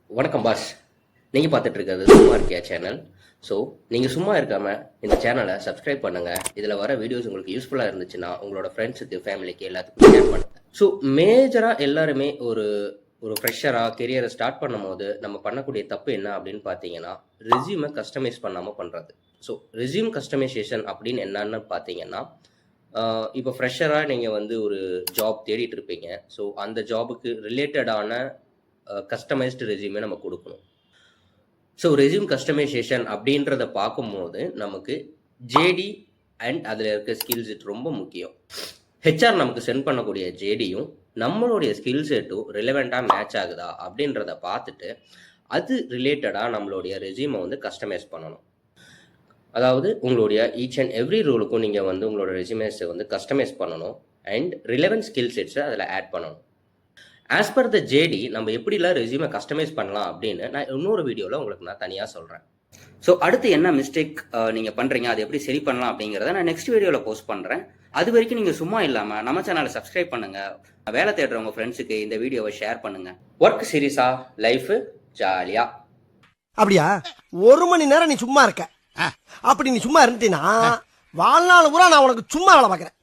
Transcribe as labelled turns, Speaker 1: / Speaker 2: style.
Speaker 1: வணக்கம் பாஸ். நீங்கள் பார்த்துட்டு இருக்கிறது சும்மா இருக்கியா சேனல். ஸோ நீங்கள் சும்மா இருக்காமல் இந்த சேனலை சப்ஸ்கிரைப் பண்ணுங்கள். இதில் வர வீடியோஸ் உங்களுக்கு யூஸ்ஃபுல்லாக இருந்துச்சுன்னா உங்களோட ஃப்ரெண்ட்ஸுக்கு, ஃபேமிலிக்கு எல்லாத்துக்கும் ஷேர் பண்ணுங்கள். ஸோ மேஜராக எல்லாருமே ஒரு ஒரு ஃப்ரெஷராக கெரியரை ஸ்டார்ட் பண்ணும் போது நம்ம பண்ணக்கூடிய தப்பு என்ன அப்படின்னு பார்த்தீங்கன்னா, ரெஸ்யூமை கஸ்டமைஸ் பண்ணாமல் பண்ணுறது. ஸோ ரெஸ்யூம் கஸ்டமைசேஷன் அப்படின்னு என்னன்னு பார்த்தீங்கன்னா, இப்போ ஃப்ரெஷராக நீங்கள் வந்து ஒரு ஜாப் தேடிட்டு இருப்பீங்க. ஸோ அந்த ஜாபுக்கு ரிலேட்டடான கஸ்டமைஸ்டு ரெஸ்யூமே நம்ம கொடுக்கணும். ஸோ ரெஸ்யூம் கஸ்டமைசேஷன் அப்படின்றத பார்க்கும்போது நமக்கு ஜேடி அண்ட் அதில் இருக்க ஸ்கில் செட் ரொம்ப முக்கியம். ஹெச்ஆர் நமக்கு சென்ட் பண்ணக்கூடிய ஜேடியும் நம்மளுடைய ஸ்கில் செட்டும் ரிலவெண்ட்டாக மேட்ச் ஆகுதா அப்படின்றத பார்த்துட்டு அது ரிலேட்டடாக நம்மளுடைய ரெஸ்யூமை வந்து கஸ்டமைஸ் பண்ணணும். அதாவது உங்களுடைய ஈச் அண்ட் எவ்ரி ரோலுக்கும் நீங்கள் வந்து உங்களோட ரெஸ்யூமேஸை வந்து கஸ்டமைஸ் பண்ணணும் அண்ட் ரிலவெண்ட் ஸ்கில் செட்ஸை அதில் ஆட் பண்ணணும். ஆஸ் பர் த ஜேடி நம்ம எப்படிலாம் ரெஸ்யூமை கஸ்டமைஸ் பண்ணலாம் அப்படின்னு நான் இன்னொரு வீடியோவில் உங்களுக்கு நான் தனியாக சொல்கிறேன். ஸோ அடுத்து என்ன மிஸ்டேக் நீங்கள் பண்ணுறீங்க, அதை எப்படி சரி பண்ணலாம் அப்படிங்கிறத நான் நெக்ஸ்ட் வீடியோவில் போஸ்ட் பண்ணுறேன். அது வரைக்கும் நீங்கள் சும்மா இல்லாமல் நம்ம சேனலை சப்ஸ்கிரைப் பண்ணுங்கள். வேலை தேடுறவங்க ஃப்ரெண்ட்ஸுக்கு இந்த வீடியோவை ஷேர் பண்ணுங்கள். ஒர்க் சீரியஸா, லைஃபு ஜாலியா.
Speaker 2: அப்படியா? ஒரு மணி நேரம் நீ சும்மா இருக்க. அப்படி நீ சும்மா இருந்தீன்னா வாழ்நாள் பூரா நான் உனக்கு சும்மா வேலை பார்க்குறேன்.